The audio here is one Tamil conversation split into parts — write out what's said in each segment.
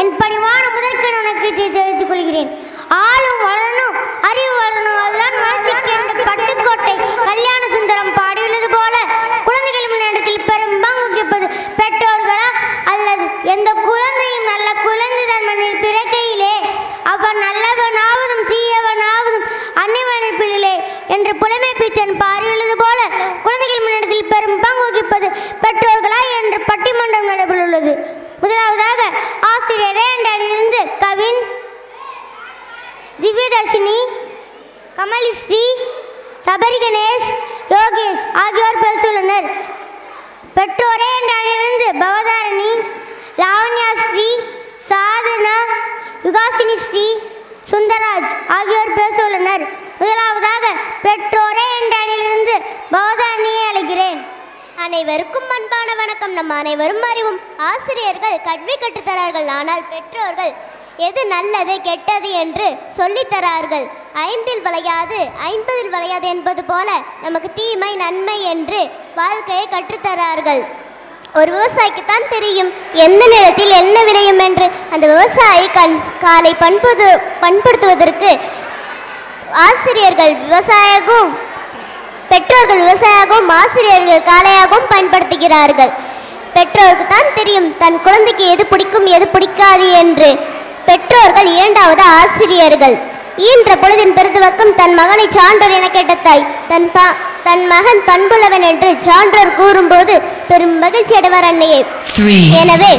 என் பணிவான முதற்கு வணக்கத்தை தெரிவித்துக் கொள்கிறேன். ஆளும் வளரணும், அறிவு வளரணும், அதுதான் வளர்ச்சிக்கு என்ற பட்டுக்கோட்டை கல்யாண சுந்தரம் பாடியுள்ளது போல குழந்தைகள் முன்னேற்றத்தில் பெரும் பங்கு வகிப்பது பெற்றோர்களா அல்லது எந்த குழந்தையும் நல்ல குழந்தை தன் மண்ணில் பிறக்கையிலே அவன் நல்லவனாவதும் தீயவனாவதும் அன்னிவனிப்பிலே என்று புலமை பித்தன் பாடியுள்ளது போல குழந்தைகள் முன்னேற்றத்தில் பெரும் பங்கு வகிப்பது பெற்றோர்களா என்று பட்டிமன்றம் நடைபெற்றுள்ளது. முதலாவதாக ஆசிரியரே என்றிருந்து கவின், திவ்யதர்ஷினி, கமலிஸ்ரீ, சபரி கணேஷ், யோகேஷ் ஆகியோர் பேசியுள்ளனர். பெற்றோரே என்றிருந்து பவதாரணி, லாவண்யாஸ்ரீ, சாதனா, யுகாசினி ஸ்ரீ, சுந்தராஜ் ஆகியோர் பேசியுள்ளனர். முதலாவதாக பெற்றோரே என்றிருந்து பவதாரணியை அழைக்கிறேன். அனைவருக்கும் அன்பான வணக்கம். நம் அனைவரும் அறிவும் ஆசிரியர்கள் கல்வி கற்றுத்தரார்கள். ஆனால் பெற்றோர்கள் எது நல்லது கெட்டது என்று சொல்லித்தரார்கள். 5ல் வளையாது 50ல் வளையாது என்பது போல நமக்கு தீமை நன்மை என்று வாழ்க்கையை கற்றுத்தரார்கள். ஒரு விவசாயிக்குத்தான் தெரியும் எந்த நேரத்தில் என்ன விளையும் என்று. அந்த விவசாயி காலை பண்படுத்துவதற்கு ஆசிரியர்கள் விவசாயமும் பெற்றோர்கள் விவசாயமும் ஆசிரியர்கள் காலையாகவும் பயன்படுத்துகிறார்கள். பெற்றோருக்கு தான் தெரியும் தன் குழந்தைக்கு எது பிடிக்கும் எது பிடிக்காது என்று. பெற்றோர்கள் இரண்டாவது ஆசிரியர்கள். ஈன்ற பொழுதின் பெருதுவக்கம் தன் மகனை சான்றோர் என கேட்ட தாய் தன் மகன் பண்புள்ளவன் என்று சான்றோர் கூறும்போது பெரும் மகிழ்ச்சி அடைவார் அன்னையே. எனவே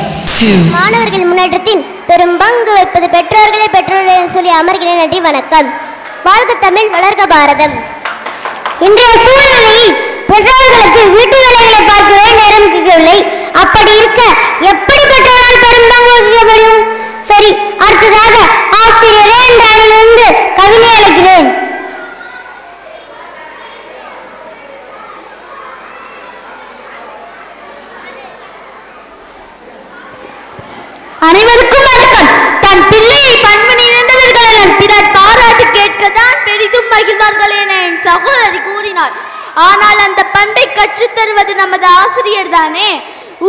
மாணவர்கள் முன்னேற்றத்தின் பெரும் பங்கு வைப்பது பெற்றோர்களே. பெற்றோர்கள் சொல்லி அமர்கிறேன். நன்றி, வணக்கம். வாழ்க தமிழ், வளர்க பாரதம். இன்றைய சூழ்நிலையில் பெற்றோர்களுக்கு வீட்டு வேலைகளை பார்க்கவே நேரம் கிடைக்கவில்லை. அப்படி இருக்க எப்படி பெற்றோர்கள் பெரும் பங்கு வகிக்க முடியும்? சரி, அடுத்ததாக ஆசிரியரே என்றிருந்து கவினை அழைக்கிறேன். அனைவருக்கும் வணக்கம். தன் பிள்ளையை பண்பு நிறைந்தவர்கள் பிறர் பாராட்டு கேட்கத்தான் பெரிதும் மகிழ்வார்கள் என என் சகோதரி கூறினார். ஆனால் அந்த பண்பை கற்றுத்தருவது நமது ஆசிரியர் தானே.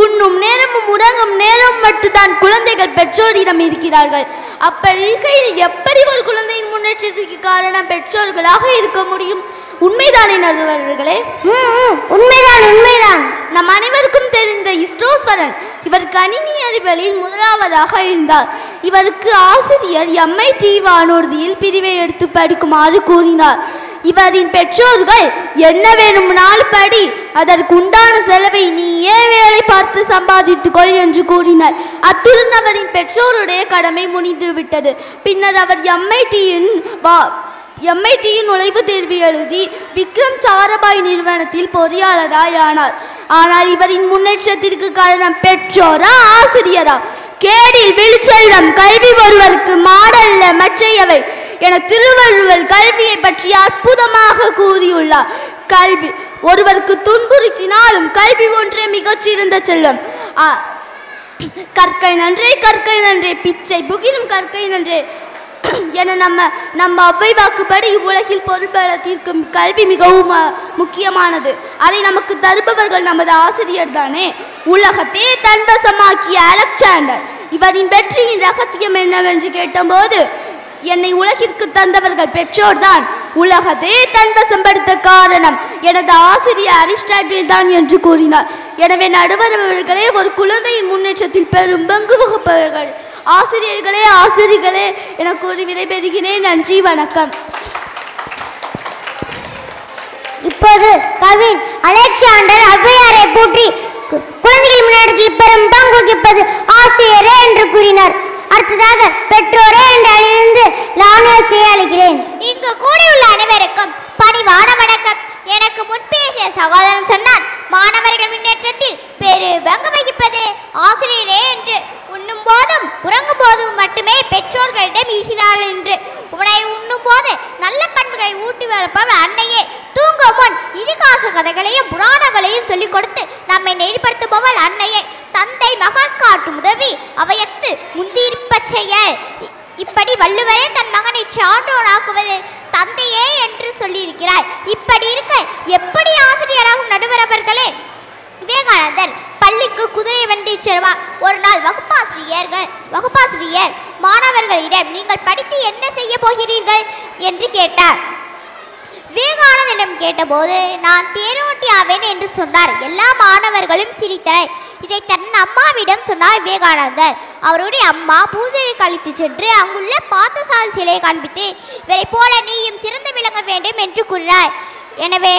உண்ணும் நேரமும் உறங்கும் நேரம் மட்டும்தான் குழந்தைகள் பெற்றோரிடம் இருக்கிறார்கள். அப்படி இருக்கையில் எப்படி ஒரு குழந்தையின் முன்னேற்றத்திற்கு காரணம் பெற்றோர்களாக இருக்க முடியும்? உண்மைதானே நடுவர்களே? உண்மைதான். நம் அனைவருக்கும் தெரிந்த இஸ்ரோஸ்வரன் இவர் கணினி அறிவியலில் முதலாவதாக இருந்தார். இவருக்கு ஆசிரியர் MIT வானூர்தியில் பிரிவை எடுத்து படிக்குமாறு கூறினார். இவரின் பெற்றோர்கள் என்ன வேணும்னாலும் படி, அதற்கு உண்டான செலவை நீயே வேலை பார்த்து சம்பாதித்துக்கொள் என்று கூறினார். அத்துடன் அவரின் பெற்றோருடைய கடமை முடிந்துவிட்டது. பின்னர் அவர் MITயின் நுழைவுத் தேர்வு எழுதி விக்ரம் சாராபாய் நிறுவனத்தில் பொறியாளராய் ஆனார். ஆனால் இவரின் முன்னேற்றத்திற்கு காரணம் பெற்றோரா ஆசிரியரா? கேடில் விழிச்செல்வம் கல்வி ஒருவருக்கு மாடல்ல மற்றையவை என திருவள்ளுவர் கல்வியை பற்றி அற்புதமாக கூறியுள்ளார். கல்வி ஒருவருக்கு துன்புறுத்தினாலும் கல்வி ஒன்றே மிகச்சிறந்த செல்வம். கற்கை நன்றே பிச்சை புகினும் கற்கை நன்றே என நம்ம அவ்வை வாக்குப்படி இவ்வுலகில் பொருள்பலத்திற்கு கல்வி மிகவும் முக்கியமானது. அதை நமக்கு தருபவர்கள் நமது ஆசிரியர் தானே. உலகத்தை தன்வசமாக்கிய அலெக்சாண்டர் இவரின் வெற்றியின் ரகசியம் என்னவென்று கேட்டபோது என்னை உலகிற்கு தந்தவர்கள் பெற்றோர்தான், உலகத்தை தன்வசப்படுத்த காரணம் எனது ஆசிரியர் அரிஸ்டாட்டில் தான் என்று கூறினார். எனவே நடுவர்களே, ஒரு குழந்தையின் முன்னேற்றத்தில் பெரும் பங்கு வகிப்பவர்கள் ஆசிரியர்களே என கூறி விடைபெறுகிறேன். நன்றி, வணக்கம். இப்போது கவின் அலெக்சாண்டர் ஔவையாரை போற்றி குழந்தைகள் முன்னேற்றத்தில் பெரும் பங்கு வகிப்பது ஆசிரியரே என்று கூறினார். அடுத்ததாக பெற்றோரே என்றிருந்து லாவண்யாஸ்ரீயை அழைக்கிறேன். இங்கு கூடியுள்ள அனைவருக்கும் பணிவான வணக்கம். எனக்கு முன் பேசிய சகோதரன் சொன்னார், மாணவர்கள் முன்னேற்றத்தில் பெரு பங்கு வகிப்பது ஆசிரியரே என்று. உண்ணும் போதும் உறங்கும் போதும் மட்டுமே பெற்றோர்களிடம் இருக்கிறார்கள் என்று. உணவை உண்ணும் போது நல்ல பண்புகளை ஊட்டி வளர்ப்பவர் அன்னையே. தூங்கும் முன் இதிகாச கதைகளையும் புராணங்களையும் சொல்லிக் கொடுத்து நம்மை நெறிப்படுத்துபவள் அன்னையே. தந்தை மகன் காட்டும் உதவி அவையத்து முந்தியிருப்ப செயல். இப்படி வள்ளுவரே தன் மகனை சான்றோராக்குவது தந்தையே என்று சொல்லியிருக்கிறார். இப்படி இருக்க எப்படி ஆசிரியராகும் நடுவர் அவர்களே? விவேகானந்தர் பள்ளிக்கு குதிரை வண்டி செல்வார். ஒரு நாள் வகுப்பாசிரியர் மாணவர்களிடம் நீங்கள் படித்து என்ன செய்ய போகிறீர்கள் என்று கேட்டார். விவேகானந்தரிடம் கேட்டபோது நான் தேரோட்டி ஆவேன் என்று சொன்னார். எல்லா மாணவர்களும் சிரித்தனர். இதை தன் அம்மாவிடம் சொன்னார் விவேகானந்தர். அவருடைய அம்மா பூஜைக்கு அழைத்து சென்று அங்குள்ள பார்த்தசாரதி சிலையை காண்பித்து இவரை போல நீயும் சிறந்து விளங்க வேண்டும் என்று கூறினார். எனவே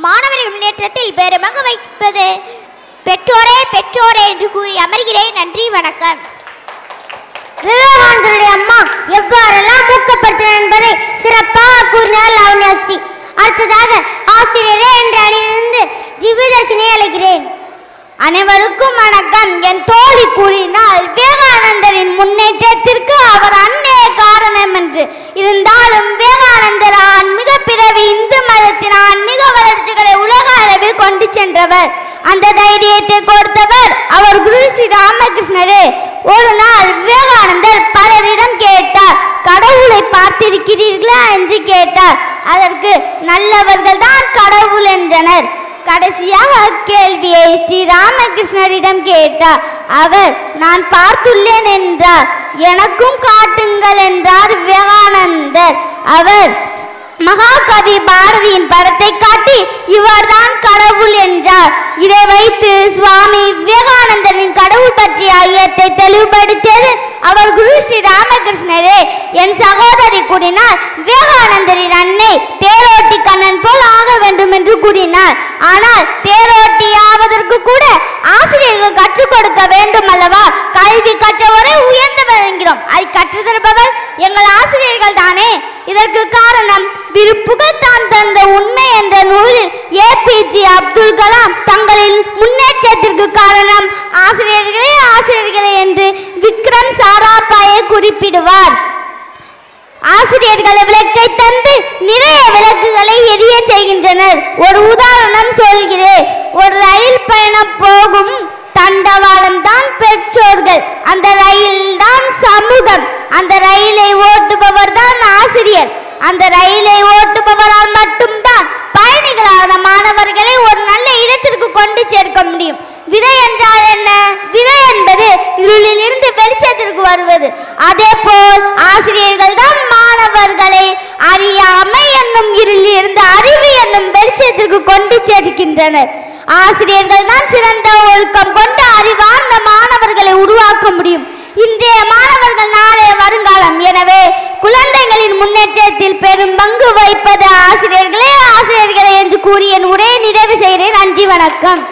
மாணவர்கள் முன்னேற்றத்தில் பெருமங்க வைப்பது பெற்றோரே பெற்றோரே என்று கூறி அமர்கிறேன். நன்றி, வணக்கம். விவேகானந்தருடைய அம்மா எவ்வாறெல்லாம் ஊக்கப்படுத்தினார் என்பதை சிறப்பாக கூறினார் லாவண்யாஸ்ரீ. அடுத்ததாக ஆசிரியரே என்ற அணியிலிருந்து திவ்யதர்ஷினியை அழைக்கிறேன். அனைவருக்கும் வணக்கம். என் தோழி கூறினால் விவேகானந்தரின் முன்னேற்றத்திற்கு அவர் அன்னைய காரணம் என்று. இருந்தாலும் விவேகானந்தர் ஆன்மீக பிறவி இந்து மதத்தின் ஆன்மீக வளர்ச்சிகளை உலக அளவில் கொண்டு சென்றவர். அந்த தைரியத்தை கொடுத்தவர் அவர் குரு ஸ்ரீ ராமகிருஷ்ணரே. ஒரு நாள் விவேகானந்தர் பலரிடம் கேட்டார், கடவுளை பார்த்திருக்கிறீர்களா என்று கேட்டார். அதற்கு நல்லவர்கள் தான் கடவுள் என்றனர். கடைசியாக கேள்வியை ஸ்ரீ ராமகிருஷ்ணரிடம் கேட்டார். அவர் நான் பார்த்துள்ளேன் என்றார். எனக்கும் காட்டுங்கள் என்றார் விவேகானந்தர். அவர் மகாகவி பாரதியின் படத்தை காட்டி இவர்தான் கடவுள் என்றார். இதை வைத்து சுவாமி விவேகானந்தரின் கடவுள் பற்றிய ஐயத்தை தெளிவுபடுத்தியது அவர் குரு ஸ்ரீ ராமகிருஷ்ணரே. என் சகோதரி கூறினார், விவேகானந்தரின் அன்னை தேரோட்டி கண்ணன் போல் ஆக வேண்டும் என்று கூறினார். ஆனால் தேரோட்டி ஆவதற்கு கூட ஆசிரியர்கள் கற்றுக் கொடுக்க வேண்டும் அல்லவா? கல்வி கற்றவரை உயர்ந்தவர் என்கிறோம். அதை கற்றுத்தருபவர் எங்கள் ஆசிரியர்கள் தானே. இதற்கு காரணம் விருப்புகள் தான் தந்த உண்மை என்ற நூலில் APJ அப்துல் கலாம் தங்களின் முன்னேற்றத்திற்கு காரணம் ஆசிரியர்களே என்று விக்ரம் சாராபாயை குறிப்பிடுவார். ஆசிரியர்கள் விளக்கை தந்து நிறைய விளக்குகளை எரிய செய்கின்றனர். ஒரு உதாரணம் சொல்கிறேன். ஒரு ரயில் பயணம் போகும் தண்டவாளம் தான் பெற்றோர்கள், அந்த ரயில் தான் சமூகம், அந்த ரயிலை ஓட்டுபவர் தான் ஆசிரியர். அந்த ரயிலை ஓட்டுபவரால் மட்டும்தான் பயணிகளான மாணவர்களை ஒரு நல்ல இடத்திற்கு கொண்டு சேர்க்க முடியும். விதை என்றால் என்ன? விதை என்பது இருளில் இருந்து வெளிச்சத்திற்கு வருவது. அதே போல் ஆசிரியர்கள் தான் மாணவர்களை அறியாமை என்னும் இருளில் இருந்து அறிவு என்னும் வெளிச்சத்திற்கு கொண்டு சேர்க்கின்றனர். ஆசிரியர்கள் தான் சிறந்த ஒழுக்கம் கொண்ட அறிவார்ந்த மாணவர்களை உருவாக்க முடியும். இன்றைய மாணவர்கள் நாளைய வருங்காலம். எனவே குழந்தைகளின் முன்னேற்றத்தில் பெரும் பங்கு வகிப்பது ஆசிரியர்களே என்று கூறி என் உரையை நிறைவு செய்கிறேன். நன்றி, வணக்கம்.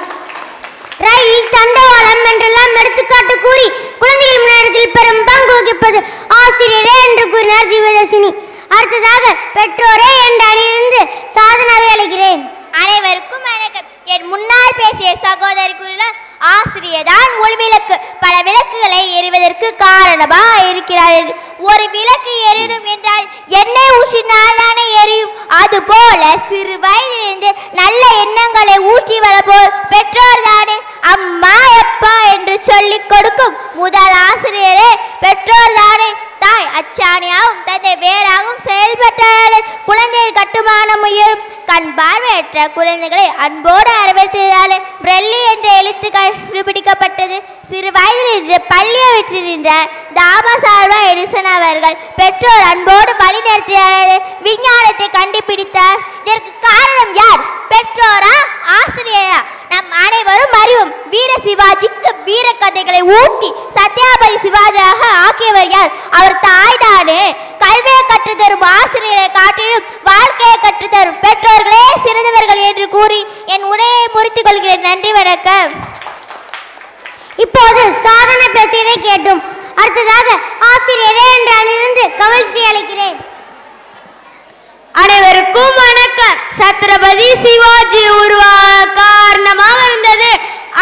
ரயில் தண்டவாளம் என்றெல்லாம் எடுத்துக்காட்டு கூறி குழந்தைகள் முன்னேற்றத்தில் பெரும் பங்கு வகிப்பது ஆசிரியரே என்று கூறினார் திவ்யதர்ஷினி. அடுத்ததாக பெற்றோரே என்ற அணியிலிருந்து சாதனாவை அழைக்கிறேன். அனைவருக்கும் வணக்கம். என் முன்னால் பேசிய சகோதரி கூறினார், ஆசிரியர் தான் ஒளிவிளக்கு, பல விளக்குகளை எரிவதற்கு காரணமா இருக்கிறார். ஒரு விளக்கு எரியும் என்றால் எண்ணெய் ஊற்றினால் தானே எரியும். அதுபோல சிறு வயதிலிருந்து நல்ல எண்ணங்களை ஊற்றி வளர்ப்போர் பெற்றோர் தானே. அம்மா அப்பா என்று சொல்லிக் கொடுக்கும் முதல் ஆசிரியரே பெற்றோர் தானே. தாய் அச்சாணியாகவும் தந்தை வேறாகவும் செயல்பட்டாலே குழந்தையின் கட்டுமானம் உயரும். கண் பார்வையற்ற குழந்தைகளை அன்போடு அரவணைத்ததாலே பிரெல்லி என்ற எழுத்து கண்டுபிடிக்கப்பட்டது. சிறு வயதில் பள்ளியை விட்டு நின்ற தாமஸ் ஆல்வா எடிசன் அவர்கள் பெற்றோர் அன்போடு வழி நடத்தினாலே விஞ்ஞானத்தை கண்டுபிடித்தார். இதற்கு காரணம் யார்? பெற்றோரா ஆசிரியரா? நம் அனைவரும் அறிவோம். வீர சிவாஜிக்கு வீர கதைகளை ஊட்டி சத்யாபதி சிவாஜியாக ஆக்கியவர் யார்? அவர் தாய் தானே. கல்வியை கற்றுத்தரும் ஆசிரியரை காட்டிலும் வாழ்க்கையை கற்றுத்தரும் பெற்றோர்களே சிறந்தவர்கள் என்று கூறி என் உரையை முடித்துக் கொள்கிறேன். நன்றி, வணக்கம். இப்போது சாதனை பேசியதை கேட்டோம். அடுத்ததாக ஆசிரியரே என்ற அணியிலிருந்து கமல்ஸ்ரீ அழைக்கிறேன். அனைவருக்கும் வணக்கம். சத்ரபதி சிவாஜி உருவாக காரணமாக இருந்தது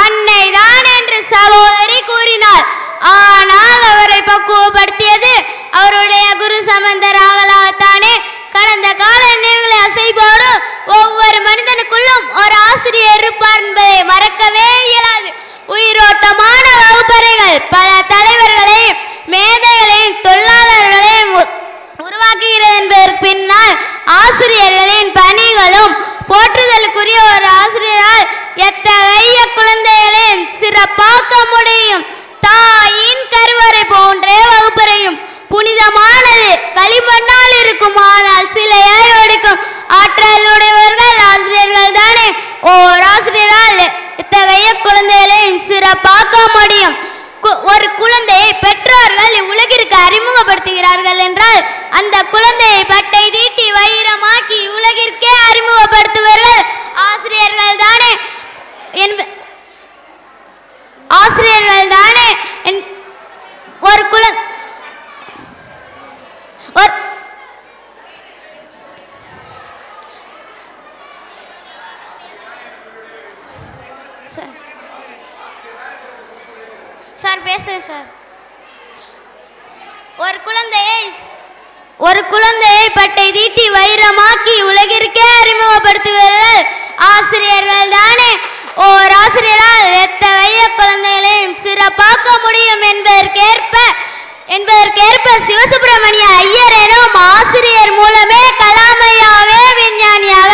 அன்னை தான் என்று சகோதரி கூறினார். ஆனால் அவரை பக்குவப்படுத்தியது அவருடைய குரு சம்பந்தராகத்தானே. கடந்த கால நினைவுகளை அசைப்போடு ஒவ்வொரு மனிதனுக்குள்ளும் ஒரு ஆசிரியர் இருப்பார் என்பதை மறக்கவே இயலாது. உயிரோட்டமான வகுப்பறைகள் பல தலைவர்களையும் மேதைகளையும் தொழிலாளர்களையும் உருவாக்குகிறது என்பதற்கு பின்னால் ஆசிரியர்களின் பணிகளும் போற்றுதலுக்குரிய ஒரு ஆசிரியரால் எத்தகைய குழந்தைகளை குழந்தையை பெற்றோர்கள் உலகிற்கு அறிமுகப்படுத்துகிறார்கள் என்றால் அந்த குழந்தையை பட்டை தீட்டி வைரமாக்கி உலகிற்கே அறிமுகப்படுத்துவர்கள் ஆசிரியர்கள் தானே ஒரு சார் பேசுறேன் சார். ஒரு குழந்தையை பட்டை தீட்டி வைரமாக்கி உலகிற்கே அறிமுகப்படுத்துவர்கள் ஆசிரியர்கள் தானே. ஓர் ஆசிரியரால் எத்தகைய குழந்தைகளையும் சிறப்பாக்க முடியும் என்பதற்கேற்ப சிவசுப்பிரமணிய ஐயர் எனும் ஆசிரியர் மூலமே கலாமையாவே விஞ்ஞானியாக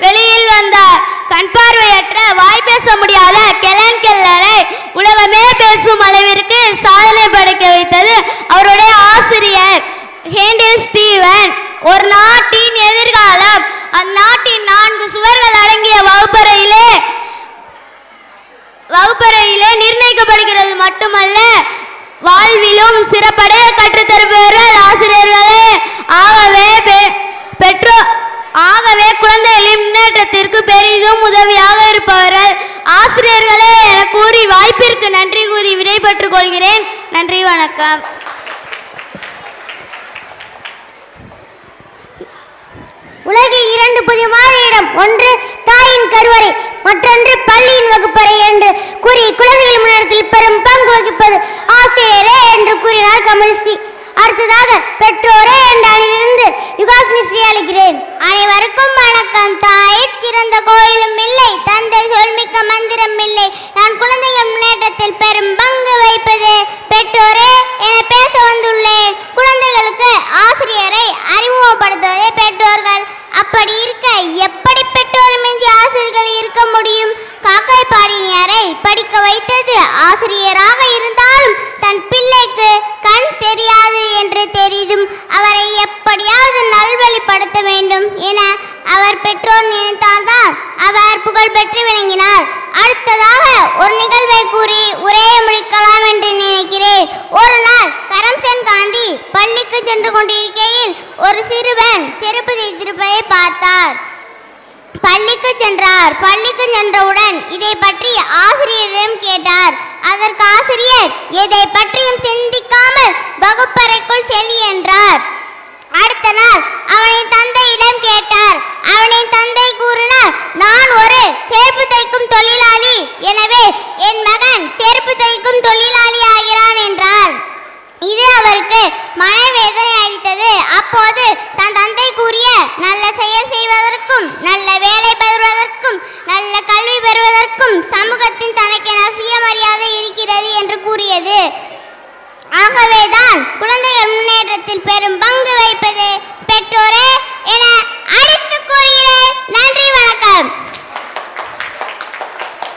வெளியில் வந்தார். கண் பார்வையற்ற வாய் பேச முடியாத கெலன் கெல்லரை உலகமே பேசும் அளவிற்கு சாதனை படைக்க வைத்தது அவருடைய ஆசிரியர் ஹேண்டில் ஸ்டீவன். ஒரு நாட்டின் எதிர்காலம் அந்நாட்டின் 4 சுவர்கள் அடங்கிய வகுப்பறையிலே நிர்ணயிக்கப்படுகிறது மட்டுமல்ல, வாழ்விலும் சிறப்படைய கற்றுத்தருபவர்கள் ஆசிரியர்களே. ஆகவே குழந்தைகளின் முன்னேற்றத்திற்கு பெரிதும் உதவியாக இருப்பவர்கள் ஆசிரியர்களே என கூறி வாய்ப்பிற்கு நன்றி கூறி விடைபெற்றுக் கொள்கிறேன். நன்றி, வணக்கம். உலகில் 2 புதியமான இடம், ஒன்று தாயின் கருவறை, மற்றொன்று பள்ளியின் வகுப்பறை என்று கூறி குழந்தைகள் முன்னேற்றத்தில் பெரும் பங்கு வகிப்பது ஆசிரியரே என்று கூறினார் கமல்ஸ்ரீ. அடுத்ததாக பெற்றோரே என்ற அணியிலிருந்து யுகாசினி ஸ்ரீ அழைக்கிறேன். அனைவருக்கும் வணக்கம். தாயிற் சிறந்த கோயிலும் இல்லை, தந்தை சொல்மிக்க மந்திரம் இல்லை, நான் குழந்தைகள் முன்னேற்றத்தில் பெரும் பங்கு வைப்பது பெற்றோரே என பேச வந்துள்ளேன். குழந்தைகளுக்கு ஆசிரியரை அறிமுகப்படுத்துவதே பெற்றோர்கள். அப்படி இருக்க எப்படி பெற்றோர் மிஞ்சி ஆசிரியர்கள் இருக்க முடியும்? காக்கை பாடினியாரை படிக்க வைத்தது ஆசிரியராக இருந்தாலும் தன் பிள்ளைக்கு கண் தெரியாது என்று தெரிந்தும் அவரை எப்படியாவது நல்வழிப்படுத்த வேண்டும் என அவர் பெற்றோர் நினைத்தால்தான் அவர் புகழ் பெற்று விளங்கினார். அடுத்ததாக ஒரு நிகழ்வை கூறி உரையை முடிக்கலாம் என்று நினைக்கிறேன். ஒரு நாள் கரம்சந்த் காந்தி பள்ளிக்கு சென்று கொண்டிருக்கையில் ஒரு சிறுவன் செருப்பு தைத்திருப்பதை பார்த்தார். பள்ளிக்கு சென்றவுடன் இதை பற்றி ஆசிரியரிடம் கேட்டார். அதற்கு ஆசிரியர் எதை பற்றியும் சிந்திக்காமல் வகுப்பறைக்குள் செல் என்றார். அடுத்த நாள் அவனை தந்தையிடம் கேட்டார். அவனின் தந்தை கூறினார், நான் ஒரு செருப்பு தைக்கும் தொழிலாளி, எனவே என் மகன் செருப்பு தைக்கும் தொழிலாளி ஆகிறான் என்றார். இது அவருக்கு மனவேதனை அளித்தது. அப்போது தன் தந்தை கூறிய நல்ல செயல் செய்வதற்கும் நல்ல வேலை பெறுவதற்கும் நல்ல கல்வி பெறுவதற்கும் சமூகத்தின் தனக்கென சுயமரியாதை இருக்கிறது என்று கூறியது. ஆகவேதான் குழந்தைகள் முன்னேற்றத்தில் பெரும் பங்கு வைப்பது பெற்றோரே என அடித்து கூறுகிறேன். நன்றி, வணக்கம்.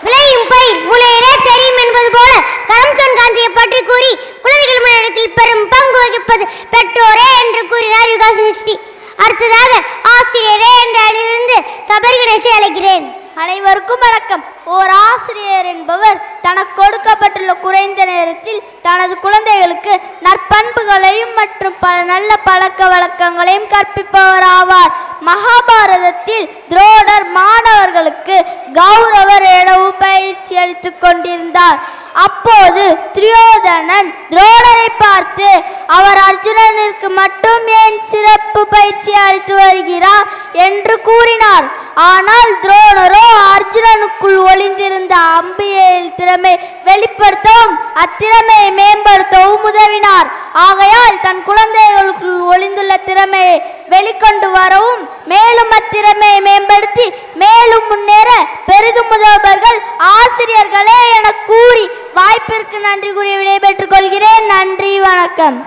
விளையும் பயிர் முளையிலே தெரியும் என்பது போல கரம்சந்த் காந்தியை பற்றி கூறி குழந்தைகள் முன்னேற்றத்தில் பெரும் பங்கு வகிப்பது பெற்றோரே என்று கூறினார் யுகாசினி ஸ்ரீ. அடுத்ததாக ஆசிரியரே என்ற அணியிலிருந்து சபரி கணேஷை அழைக்கிறேன். அனைவருக்கும் வணக்கம். ஓர் ஆசிரியர் என்பவர் தனக்கு கொடுக்கப்பட்டுள்ள குறைந்த நேரத்தில் தனது குழந்தைகளுக்கு நற்பண்புகளையும் மற்றும் பல நல்ல பழக்க வழக்கங்களையும் கற்பிப்பவர் ஆவார். மகாபாரதத்தில் துரோணர் மாணவர்களுக்கு கௌரவர் எனவும் பயிற்சி அளித்துக் கொண்டிருந்தார். அப்போது துரியோதனன் துரோணரை பார்த்து, அவர் அர்ஜுனனுக்கு மட்டும் ஏன் சிறப்பு பயிற்சி அளித்து வருகிறார் என்று கூறினார். ஆனால் துரோணரோ அர்ஜுனனுக்குள் ஒளிந்திருந்த அம்பியல் திறமை வெளிப்படுத்தவும் அத்திறமையை மேம்படுத்தவும் உதவினார். ஆகையால் தன் குழந்தைகளுக்குள் ஒளிந்துள்ள திறமையை வெளிக்கொண்டு வரவும் மேலும் அத்திறமையை மேம்படுத்தி மேலும் முன்னேற பெரிதும் உதவுபவர்கள் ஆசிரியர்களே என கூறி வாய்ப்பிற்கு நன்றி கூறி விடைபெற்றுக் கொள்கிறேன். நன்றி, வணக்கம்.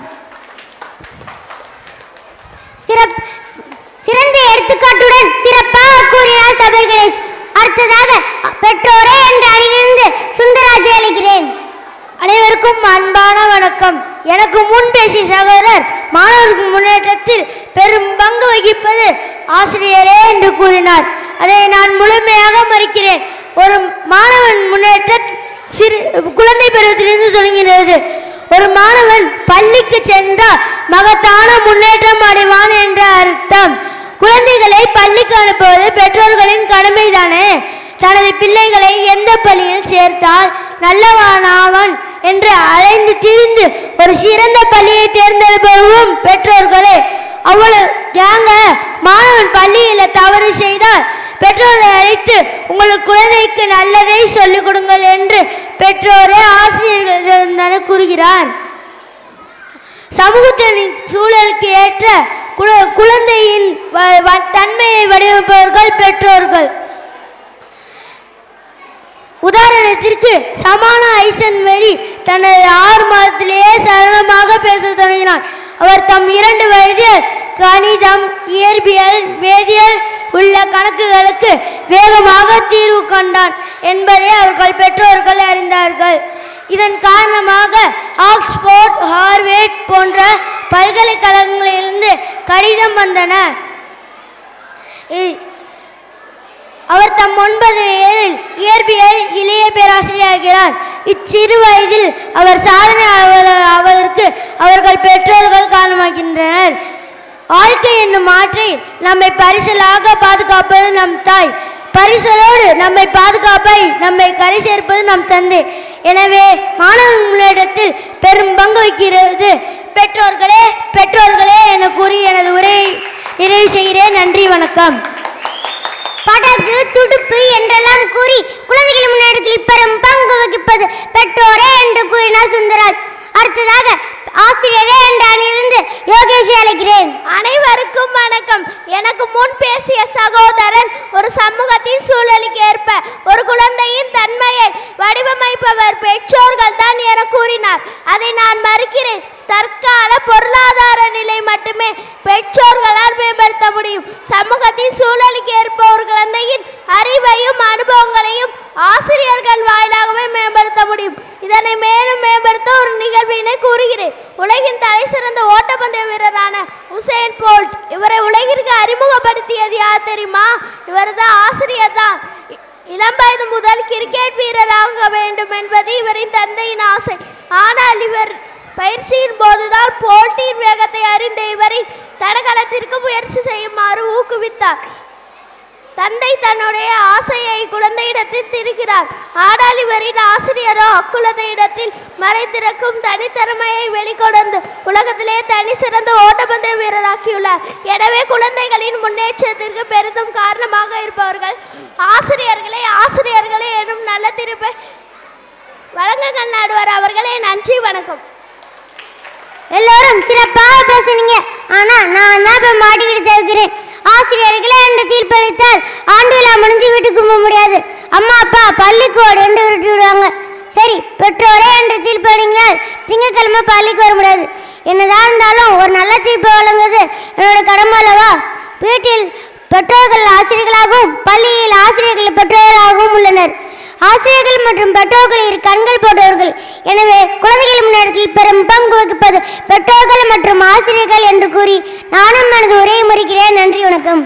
சிறந்த எடுத்துக்காட்டுடன் சிறப்பாக கூறினார் சபரி கணேஷ். அடுத்ததாக பெற்றோரே என்ற அணியிலிருந்து சுந்தராஜை அழைக்கிறேன். அனைவருக்கும் அன்பான வணக்கம். எனக்கு முன் பேசிய சகோதரர் மாணவர்கள் முன்னேற்றத்தில் பெரும் பங்கு வகிப்பது ஆசிரியரே என்று கூறினார். அதை நான் முழுமையாக மறுக்கிறேன். ஒரு மாணவன் முன்னேற்ற குழந்தை பருவத்திலிருந்து தொடங்குகிறது. ஒரு மாணவன் பள்ளிக்கு சென்றால் மகத்தான முன்னேற்றம் அடைவான் என்ற அர்த்தம். குழந்தைகளை பள்ளிக்கு அனுப்புவது பெற்றோர்களின் கடமைதானே. தனது பிள்ளைகளை எந்த பள்ளியில் சேர்த்தால் நல்லவனாவன் என்று அலைந்து திரிந்து ஒரு சிறந்த பள்ளியை தேர்ந்தெடுப்பதும் பெற்றோர்களே. அவ்வளவு ஏங்க, மாணவன் பள்ளியில் தவறு செய்தால் பெற்றோரை அழைத்து உங்கள் குழந்தைக்கு நல்லதை சொல்லிக் கொடுங்கள் என்று பெற்றோரே ஆசிரியர்கள் கூறுகிறார். சமூகத்தின் சூழலுக்கு ஏற்ற குழந்தையின் தன்மையை வடிவமைப்பவர்கள் பெற்றோர்கள். உதாரணத்திற்கு சமான ஐசன்வெரி தனது 6 மாதத்திலேயே சரளமாக பேச தொடங்கினார். அவர் தம் 2 வயதில் கணிதம், இயற்பியல், வேதியியல் உள்ள கணக்குகளுக்கு வேகமாக தீர்வு கண்டான் என்பதை அவர்கள் பெற்றோர்கள் அறிந்தார்கள். இதன் காரணமாக ஆக்ஸ்போர்ட், ஹார்வர்ட் போன்ற பல்கலைக்கழகங்களிலிருந்து கடிதம் வந்தன. அவர் தம் 9 வயதில் இயற்பியல் இளைய பேராசிரியராகிறார். இச்சிறு வயதில் அவர் சாதனை ஆவதற்கு அவர்கள் பெற்றோர்கள் காரணமாகின்றனர். வாழ்க்கை என்னும் ஆற்றை நம்மை பரிசலாக பாதுகாப்பது நம் தாய். பரிசலோடு நம்மை பாதுகாப்பை நம்மை கரை சேர்ப்பது நம் தந்தை. எனவே மாணவன் முன்னேற்றத்தில் பெரும் பங்கு வகிக்கிறது பெற்றோர்களே பெற்றோர்களே என கூறி எனது உரையை நிறைவு செய்கிறேன். நன்றி, வணக்கம். படகு, துடுப்பு என்றெல்லாம் கூறி குழந்தைகள் முன்னேற்றத்தில் பெரும் பங்கு வகிப்பது பெற்றோரே என்று கூறினார் சுந்தராஜ். அடுத்ததாக ஆசிரியரே என்ற அணியிலிருந்து யோகேஷை அழைக்கிறேன். அனைவருக்கும் வணக்கம். எனக்கு முன் பேசிய சகோதரன் ஒரு சமூகத்தின் சூழலுக்கு ஏற்ப ஒரு குழந்தையின் தன்மையை வடிவமைப்பவர் பெற்றோர்கள் தான் என கூறினார். அதை நான் மறுக்கிறேன். தற்கால பொருளாதார நிலை மட்டுமே பெற்றோர்களால் மேம்படுத்த முடியும். சமூகத்தின் சூழலுக்கு ஏற்ப ஒரு குழந்தையின் அறிவையும் அனுபவங்களையும் ஆசிரியர்கள் வாயிலாகவே மேம்படுத்த முடியும். இதனை மேலும் மேம்படுத்த ஒரு நிகழ்வினை கூறுகிறேன். உலகின் தலை சிறந்த ஓட்டப்பந்தய வீரரான உசேன் போல்ட், இவரை உலகிற்கு அறிமுகப்படுத்தியது யார் தெரியுமா? இவர் தான் ஆசிரியர் தான். இளம் வயது முதல் கிரிக்கெட் வீரராக வேண்டும் என்பது இவரின் தந்தையின் ஆசை. ஆனால் இவர் பயிற்சியின் போதுதான் போட்டியின் வேகத்தை அறிந்த இவரை தடகளத்திற்கு முயற்சி செய்யுமாறு ஊக்குவித்தார். தந்தை தன்னுடைய ஆசையை குழந்தையிடத்தில் திரிக்கிறார். ஆனால் இவரின் ஆசிரியரோ அக்குழந்தையிடத்தில் மறைந்திருக்கும் தனித்திறமையை வெளிக்கொணர்ந்து உலகத்திலே தனி சிறந்த ஓட்டப்பந்தய வீரராக்கியுள்ளார். எனவே குழந்தைகளின் முன்னேற்றத்திற்கு பெரிதும் காரணமாக இருப்பவர்கள் ஆசிரியர்களே. ஆசிரியர்களே எனும் நல்ல திருப்பை வழங்குங்கள் நடுவர் அவர்களே. நன்றி, வணக்கம். எல்லாரும் சிறப்பாக பேசுனீங்க. ஆனா நான் தான் இப்ப மாட்டிக்கிட்டு தவிக்கிறேன். ஆசிரியர்களே என்று தீர்ப்பளித்தால் ஆண்டு விழா முடிஞ்சு வீட்டுக்கு போக முடியாது. அம்மா அப்பா பள்ளிக்கு ஓடு என்று விட்டு விடுவாங்க. சரி, பெற்றோரே என்று தீர்ப்பளித்தால் திங்கட்கிழமை பள்ளிக்கு வர முடியாது. என்னதான் இருந்தாலும் ஒரு நல்ல தீர்ப்பு வழங்குவது என்னோட கடமை அல்லவா? வீட்டில் பெற்றோர்கள் ஆசிரியர்களாகவும் பள்ளியில் ஆசிரியர்கள் பெற்றோர்களாகவும் உள்ளனர். ஆசிரியர்கள் மற்றும் பெற்றோர்கள் இரு கண்கள் போன்றவர்கள். எனவே குழந்தைகள் முன்னேற்றத்தில் பெரும் பங்கு வகிப்பது பெற்றோர்கள் மற்றும் ஆசிரியர்கள் என்று கூறி நானும் எனது உரையை முடிக்கிறேன். நன்றி, வணக்கம்.